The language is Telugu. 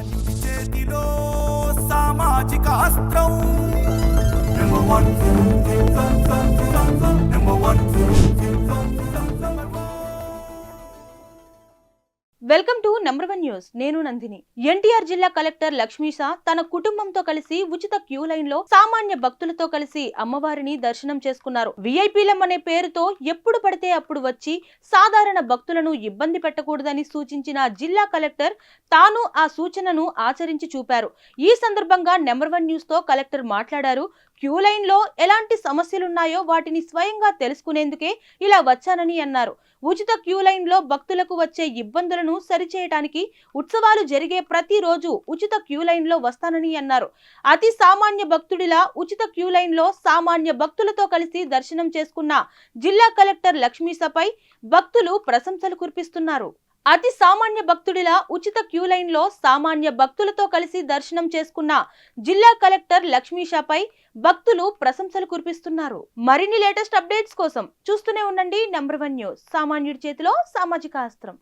సామాన్యుడి చేతిలో సామాజిక అస్త్రం వెల్కమ్ టు నంబర్ 1 న్యూస్. నేను నందిని. ఎన్టీఆర్ జిల్లా కలెక్టర్ లక్ష్మీషా తన కుటుంబంతో కలిసి ఉచిత క్యూ లైన్ లో సామాన్య భక్తులతో కలిసి అమ్మవారిని దర్శనం చేసుకున్నారు. విఐపీలం అనే పేరుతో ఎప్పుడు పడితే అప్పుడు వచ్చి సాధారణ భక్తులను ఇబ్బంది పెట్టకూడదని సూచించిన జిల్లా కలెక్టర్ తాను ఆ సూచనను ఆచరించి చూపారు. ఈ సందర్భంగా నంబర్ 1 న్యూస్ తో కలెక్టర్ మాట్లాడారు. క్యూ లైన్ లో ఎలాంటి సమస్యలున్నాయో వాటిని స్వయంగా తెలుసుకునేందుకే ఇలా వచ్చానని అన్నారు. ఉచిత క్యూ లైన్ లో భక్తులకు వచ్చే ఇబ్బందులను సరిచేయడానికి ఉత్సవాలు జరిగే ప్రతిరోజు ఉచిత క్యూ లైన్ లో వస్తానని అన్నారు. అతి సామాన్య భక్తుడిలా ఉచిత క్యూ లైన్ లో సామాన్య భక్తులతో కలిసి దర్శనం చేసుకున్న జిల్లా కలెక్టర్ లక్ష్మీసపై భక్తులు ప్రశంసలు కురిపిస్తున్నారు. అతి సామాన్య భక్తుడిలా ఉచిత క్యూ లైన్ లో సామాన్య భక్తులతో కలిసి దర్శనం చేసుకున్న జిల్లా కలెక్టర్ లక్ష్మీషాపై భక్తులు ప్రశంసలు కురిపిస్తున్నారు. మరిన్ని లేటెస్ట్ అప్డేట్స్ కోసం చూస్తూనే ఉండండి నంబర్ 1 న్యూస్. సామాన్యుడి చేతిలో సామాజిక అస్త్రం.